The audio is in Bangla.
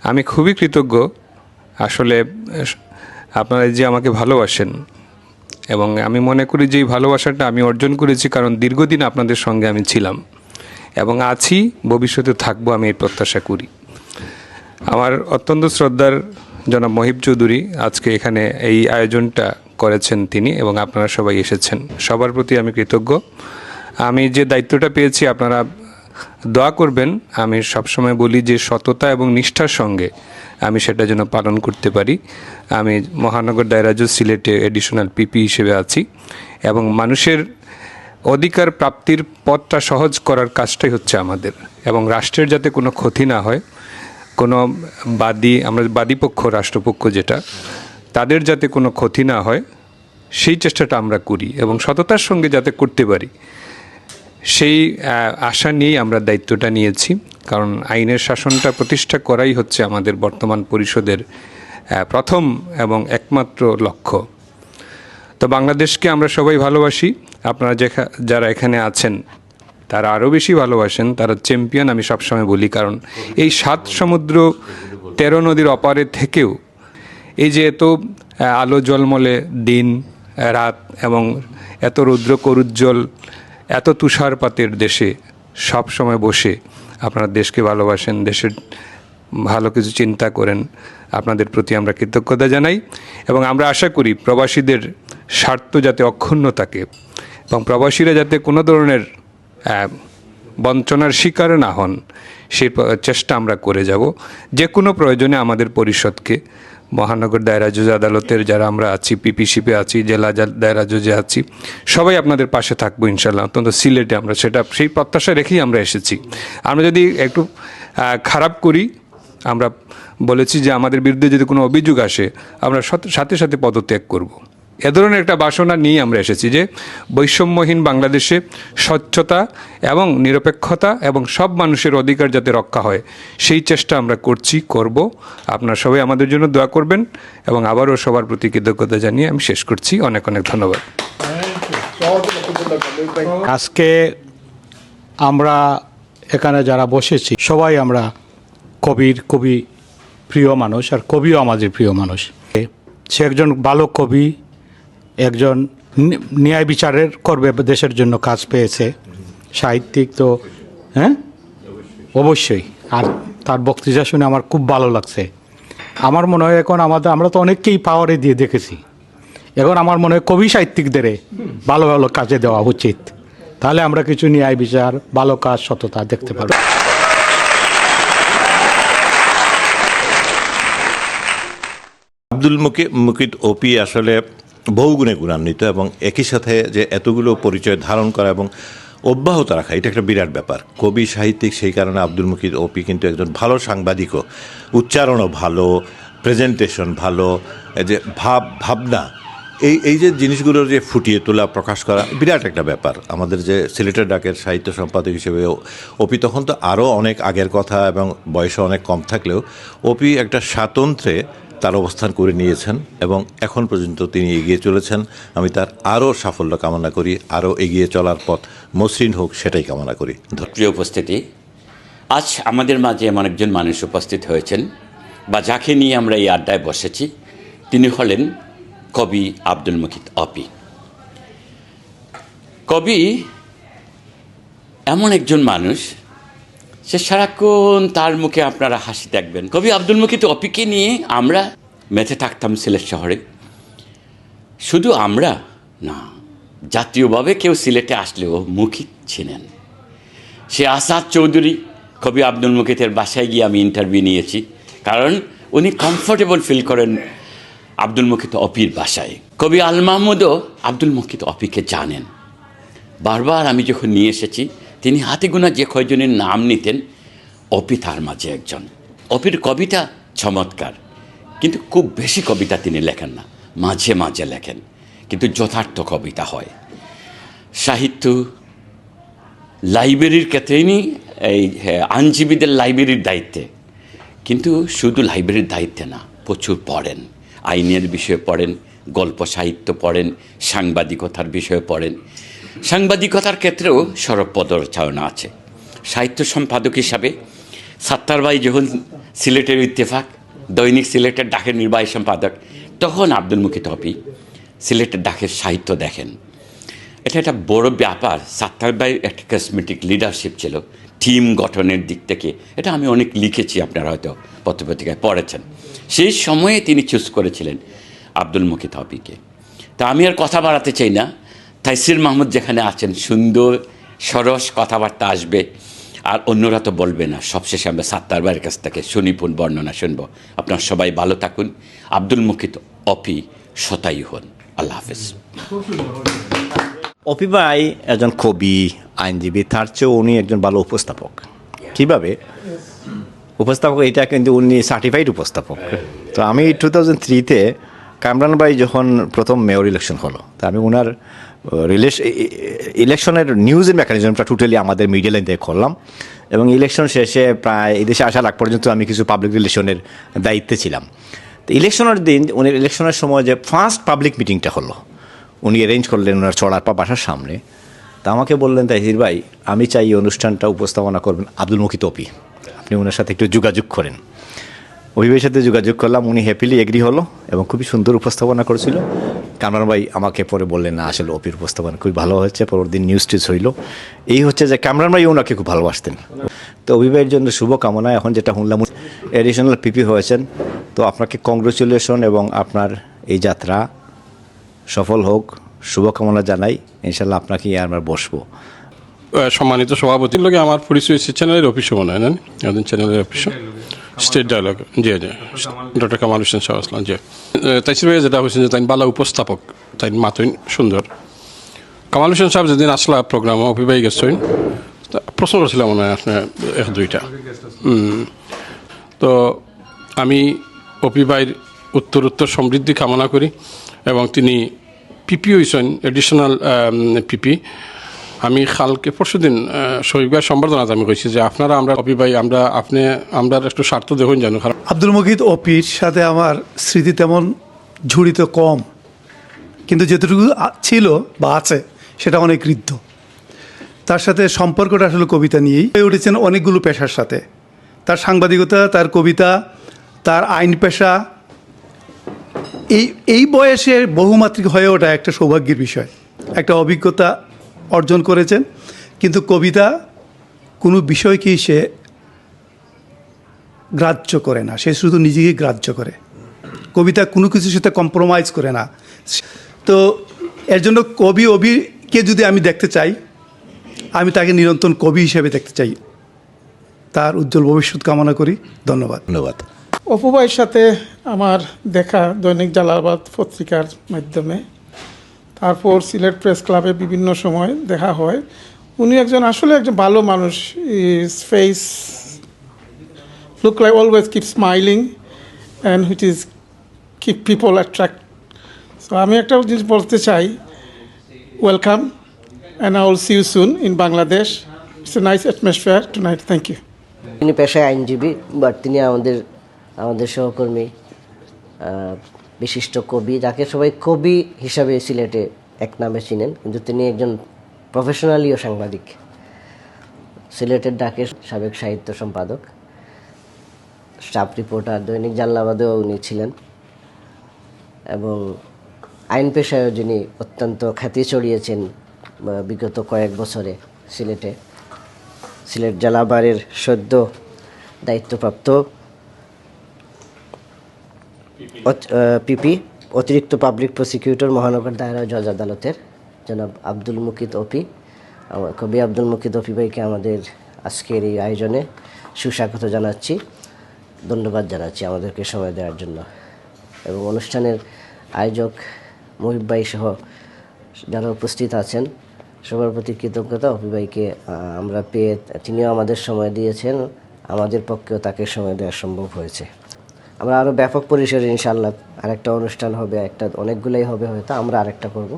আমি খুবই কৃতজ্ঞ আসলে আপনারা যে আমাকে ভালোবাসেন, এবং আমি মনে করি যে এই ভালোবাসাটা আমি অর্জন করেছি কারণ দীর্ঘদিন আপনাদের সঙ্গে আমি ছিলাম এবং আছি, ভবিষ্যতে থাকবো, আমি এই প্রত্যাশা করি। আমার অত্যন্ত শ্রদ্ধার জনাব মহিব চৌধুরী আজকে এখানে এই আয়োজনটা করেছেন তিনি, এবং আপনারা সবাই এসেছেন, সবার প্রতি আমি কৃতজ্ঞ। আমি যে দায়িত্বটা পেয়েছি আপনারা দোয়া করবেন। আমি সবসময় বলি যে সততা এবং নিষ্ঠার সঙ্গে আমি সেটা যেন পালন করতে পারি। আমি মহানগর দায়রা জজ সিলেটে এডিশনাল পিপি হিসেবে আছি এবং মানুষের অধিকার প্রাপ্তির পথটা সহজ করার কাজটাই হচ্ছে আমাদের, এবং রাষ্ট্রের যাতে কোনো ক্ষতি না হয়, কোনো আমরা বাদীপক্ষ রাষ্ট্রপক্ষ যেটা, তাদের যাতে কোনো ক্ষতি না হয় সেই চেষ্টাটা আমরা করি এবং সততার সঙ্গে যাতে করতে পারি সেই আশা নিয়েই আমরা দায়িত্বটা নিয়েছি। কারণ আইনের শাসনটা প্রতিষ্ঠা করাই হচ্ছে আমাদের বর্তমান পরিষদের প্রথম এবং একমাত্র লক্ষ্য। তো বাংলাদেশকে আমরা সবাই ভালোবাসি, আপনারা যারা এখানে আছেন তারা আরও বেশি ভালোবাসেন, তারা চ্যাম্পিয়ন আমি সবসময় বলি। কারণ এই 7 সমুদ্র 13 নদীর অপারে থেকেও এই যে এত আলো জলমলে দিন রাত এবং এত রৌদ্র করুজ্জ্বল এত তুষারপাতের দেশে সব সময় বসে আপনারা দেশকে ভালোবাসেন, দেশের ভালো কিছু চিন্তা করেন, আপনাদের প্রতি আমরা কৃতজ্ঞতা জানাই। এবং আমরা আশা করি প্রবাসীদের স্বার্থ যাতে অক্ষুণ্ণ থাকে এবং প্রবাসীরা যাতে কোনো ধরনের বঞ্চনার শিকার না হন সেই চেষ্টা আমরা করে যাব। যে কোনো প্রয়োজনে আমাদের পরিষদকে, মহানগর দায়রা জজ আদালতের যারা আমরা আছি, পিপিসিপে আছি, জেলা দায়রা জজে আছি, সবাই আপনাদের পাশে থাকবো ইনশাল্লাহ। অত্যন্ত সিলেটে আমরা সেই প্রত্যাশা রেখেই আমরা এসেছি। আমরা যদি একটু খারাপ করি, আমরা বলেছি যে আমাদের বিরুদ্ধে যদি কোনো অভিযোগ আসে আমরা সাথে সাথে পদত্যাগ করব। এ ধরনের একটা বাসনা নিয়ে আমরা এসেছি যে বৈষম্যহীন বাংলাদেশে স্বচ্ছতা এবং নিরপেক্ষতা এবং সব মানুষের অধিকার যাতে রক্ষা হয় সেই চেষ্টা আমরা করব। আপনারা সবাই আমাদের জন্য দোয়া করবেন এবং আবারও সবার প্রতি কৃতজ্ঞতা জানিয়ে আমি শেষ করছি। অনেক অনেক ধন্যবাদ। আজকে আমরা এখানে যারা বসেছি সবাই আমরা কবি প্রিয় মানুষ, আর কবিও আমাদের প্রিয় মানুষ। সে একজন ভালো কবি, একজন ন্যায় বিচারের করবে, দেশের জন্য কাজ পেয়েছে, সাহিত্যিক তো হ্যাঁ অবশ্যই। আর তার বক্তৃতা শুনে আমার খুব ভালো লাগছে। আমার মনে হয় এখন আমরা তো অনেককেই পাওয়ারে দিয়ে দেখেছি, এখন আমার মনে হয় কবি সাহিত্যিকদের ভালো ভালো কাজে দেওয়া উচিত, তাহলে আমরা কিছু ন্যায় বিচার, ভালো কাজ, সততা দেখতে পারব। আব্দুল মুকিত ওপি আসলে বহুগুণে গুণান্বিত, এবং একই সাথে যে এতগুলো পরিচয় ধারণ করা এবং অব্যাহত রাখা, এটা একটা বিরাট ব্যাপার। কবি সাহিত্যিক, সেই কারণে আব্দুল মুকিত ওপি কিন্তু একজন ভালো সাংবাদিকও। উচ্চারণও ভালো, প্রেজেন্টেশন ভালো, যে ভাবনা, এই যে জিনিসগুলোর যে ফুটিয়ে তোলা, প্রকাশ করা, বিরাট একটা ব্যাপার। আমাদের যে সিলেটের ডাকের সাহিত্য সম্পাদক হিসেবে ওপি তখন তো আরও অনেক আগের কথা এবং বয়সে অনেক কম থাকলেও ওপি একটা স্বাতন্ত্র্যে তার অবস্থান করে নিয়েছেন এবং এখন পর্যন্ত তিনি এগিয়ে চলেছেন। আমি তার আরও সাফল্য কামনা করি, আরও এগিয়ে চলার পথ মসৃণ হোক, সেটাই কামনা করি। প্রিয় উপস্থিতি, আজ আমাদের মাঝে এমন একজন মানুষ উপস্থিত হয়েছেন বা যাকে নিয়ে আমরা এই আড্ডায় বসেছি, তিনি হলেন কবি আব্দুল মুকিত ওপি। কবি এমন একজন মানুষ, সে সারাক্ষণ তার মুখে আপনারা হাসি দেখবেন। কবি আব্দুল মুকিত ওপিকে নিয়ে আমরা মেতে থাকতাম সিলেট শহরে। শুধু আমরা না, জাতীয়ভাবে কেউ সিলেটে আসলেও মুকিত ছিলেন। সে আসাদ চৌধুরী, কবি আব্দুল মুকিতের বাসায় গিয়ে আমি ইন্টারভিউ নিয়েছি, কারণ উনি কমফোর্টেবল ফিল করেন আব্দুল মুকিত ওপির বাসায়। কবি আল মাহমুদও আব্দুল মুকিত ওপিকে জানেন। বারবার আমি যখন নিয়ে এসেছি, তিনি হাতে গোনা যে কয়জনের নাম নিতেন, ওপি তার মাঝে একজন। ওপির কবিতা চমৎকার, কিন্তু খুব বেশি কবিতা তিনি লেখেন না, মাঝে মাঝে লেখেন, কিন্তু যথার্থ কবিতা হয়। সাহিত্য লাইব্রেরির ক্ষেত্রে ইনি এই আইনজীবীদের লাইব্রেরির দায়িত্বে, কিন্তু শুধু লাইব্রেরির দায়িত্বে না, প্রচুর পড়েন, আইনের বিষয়ে পড়েন, গল্প সাহিত্য পড়েন, সাংবাদিকতার বিষয়ে পড়েন। সাংবাদিকতার ক্ষেত্রেও সরব পদচারণা আছে। সাহিত্য সম্পাদক হিসাবে সাত্তার ভাই যখন সিলেটের ইত্তেফাক, দৈনিক সিলেটের ডাকের নির্বাহী সম্পাদক। তখন আব্দুল মুকিত অপি সিলেটের ডাকের সাহিত্য দেখেন। এটা একটা বড় ব্যাপার। সাত্তার ভাইয়ের একটা কসমেটিক লিডারশিপ ছিল টিম গঠনের দিক থেকে। এটা আমি অনেক লিখেছি, আপনারা হয়তো পত্রপত্রিকায় পড়েছেন। সেই সময়ে তিনি চুজ করেছিলেন আব্দুল মুকিত অপিকে। তা আমি আর কথা বাড়াতে চাই না। তাইসির মাহমুদ যেখানে আছেন, সুন্দর সরস কথাবার্তা আসবে, আর অন্যরা তো বলবে না। সবশেষে আমরা সাত্তার ভাইয়ের কাছ থেকে সুনিপুণ বর্ণনা শুনবো। আপনারা সবাই ভালো থাকুন। আব্দুল মুকিত অপি শতায়ু হন। আল্লাহ হাফেজ। অপি ভাই একজন কবি, আইনজীবী, তার চেয়েও উনি একজন ভালো উপস্থাপক। কীভাবে উপস্থাপক? এটা কিন্তু উনি সার্টিফাইড উপস্থাপক। তো আমি 2003-তে কামরান ভাই যখন প্রথম মেয়র ইলেকশন হলো, তা আমি ওনার ইলেকশনের নিউজের মেকানিজমটা টোটালি আমাদের মিডিয়া লাইন থেকে করলাম, এবং ইলেকশন শেষে প্রায় এদেশে আসার আগ পর্যন্ত আমি কিছু পাবলিক রিলেশনের দায়িত্বে ছিলাম। তো ইলেকশনের দিন, উনি ইলেকশনের সময় যে ফার্স্ট পাবলিক মিটিংটা হলো, উনি অ্যারেঞ্জ করলেন ওনার চড়ারপা বাসার সামনে। তা আমাকে বললেন, তাহির ভাই, আমি চাই এই অনুষ্ঠানটা উপস্থাপনা করবেন আব্দুল মুকিত অপি, আপনি ওনার সাথে একটু যোগাযোগ করেন। অভিভাবকের সাথে যোগাযোগ করলাম, উনি হ্যাপিলি এগ্রি হলো এবং খুবই সুন্দর উপস্থাপনা করেছিল। কামরান ভাই আমাকে পরে বললেন, না আসলে অপির উপস্থাপনা খুবই ভালো হয়েছে। পরের দিন নিউজ টিউজ হইল। এই হচ্ছে যে কামরান ভাই ওনাকে খুব ভালোবাসতেন। তো অভিভাবকের জন্য শুভকামনা। এখন যেটা শুনলাম এডিশনাল পিপি হয়েছেন, তো আপনাকে কংগ্রেচুলেশন এবং আপনার এই যাত্রা সফল হোক, শুভকামনা জানাই। ইনশাল্লাহ আপনাকে আমরা বসবো। সম্মানিত সভাপতির লগে আমার পরিচয় হচ্ছে চ্যানেলের অফিসে মনে হয় না, একদিন চ্যানেলের অফিসে স্টেট ডায়ালগ। জি জি, ডক্টর কামাল হোসেন শাহ আসলাম। জি, তাইসির ভাই যেটা হয়েছে যে তাই বালা উপস্থাপক, তাই মাতইন সুন্দর। কামাল হোসেন সাহেব যেদিন আসলা প্রোগ্রাম, অপি ভাই গেছেন, প্রশ্ন করছিলাম মনে হয় আপনার এক দুইটা। তো আমি অপি ভাইয়ের উত্তর সমৃদ্ধি কামনা করি, এবং তিনি পিপি হয়েছেন, এডিশনাল পিপি। আমি কালকে পরশু দিন শহীদ ভাইয়ের সম্বর্ধনাতে আমি কইছি যে আপনারা, আমরা অপি ভাই, আমরা একটু স্বার্থ দেখুন জানো। কারণ আব্দুল মুকিত অপির সাথে আমার স্মৃতি তেমন ঝুড়িতে কম, কিন্তু যেটুকু ছিল বা আছে সেটা অনেক ঋদ্ধ। তার সাথে সম্পর্কটা আসলে কবিতা নিয়েই হয়ে উঠেছেন অনেকগুলো পেশার সাথে। তার সাংবাদিকতা, তার কবিতা, তার আইন পেশা, এই বয়সে বহুমাত্রিক হয়ে ওঠা একটা সৌভাগ্যের বিষয়। একটা অভিজ্ঞতা অর্জন করেছেন, কিন্তু কবিতা কোনো বিষয়কেই সে গ্রাহ্য করে না, সে শুধু নিজেকে গ্রাহ্য করে। কবিতা কোনো কিছুর সাথে কম্প্রোমাইজ করে না। তো এর জন্য কবি অবিকে যদি আমি দেখতে চাই, আমি তাকে নিরন্তর কবি হিসেবে দেখতে চাই। তার উজ্জ্বল ভবিষ্যৎ কামনা করি। ধন্যবাদ। ধন্যবাদ। অপু ভাইয়ের সাথে আমার দেখা দৈনিক জালালাবাদ পত্রিকার মাধ্যমে, তারপর সিলেট প্রেস ক্লাবে বিভিন্ন সময় দেখা হয়। উনি আসলে একজন ভালো মানুষ। Is face look like always keep smiling and which is keep people attract. So আমি একটা জিনিস বলতে চাই, welcome and I will see you soon in Bangladesh. It's a nice atmosphere tonight. Thank you. তিনি পেশায় আইনজীবী, বাট তিনি আমাদের সহকর্মী, বিশিষ্ট কবি, যাকে সবাই কবি হিসাবে সিলেটে এক নামে চিনেন, কিন্তু তিনি একজন প্রফেশনালিও সাংবাদিক। সিলেটের ডাকের সাবেক সাহিত্য সম্পাদক, স্টাফ রিপোর্টার, দৈনিক জালালাবাদেও উনি ছিলেন, এবং আইন পেশায়ও যিনি অত্যন্ত খ্যাতি ছড়িয়েছেন বিগত কয়েক বছরে সিলেটে। সিলেট জালালাবাদের সদ্য দায়িত্বপ্রাপ্ত পিপি, অতিরিক্ত পাবলিক প্রসিকিউটর, মহানগর দায়রা জজ আদালতের জনাব আব্দুল মুকিত অপি। কবি আব্দুল মুকিত অপি ভাইকে আমাদের আজকের এই আয়োজনে সুস্বাগত জানাচ্ছি, ধন্যবাদ জানাচ্ছি আমাদেরকে সময় দেওয়ার জন্য। এবং অনুষ্ঠানের আয়োজক মুহিব ভাই সহ যারা উপস্থিত আছেন, সবার প্রতি কৃতজ্ঞতা। অপি ভাইকে আমরা পেয়ে, তিনিও আমাদের সময় দিয়েছেন, আমাদের পক্ষেও তাকে সময় দেওয়া সম্ভব হয়েছে। আমরা আরও ব্যাপক পরিসরে ইনশাআল্লাহ আরেকটা অনুষ্ঠান হবে, অনেকগুলোই হবে হয়তো, আমরা আরেকটা করব।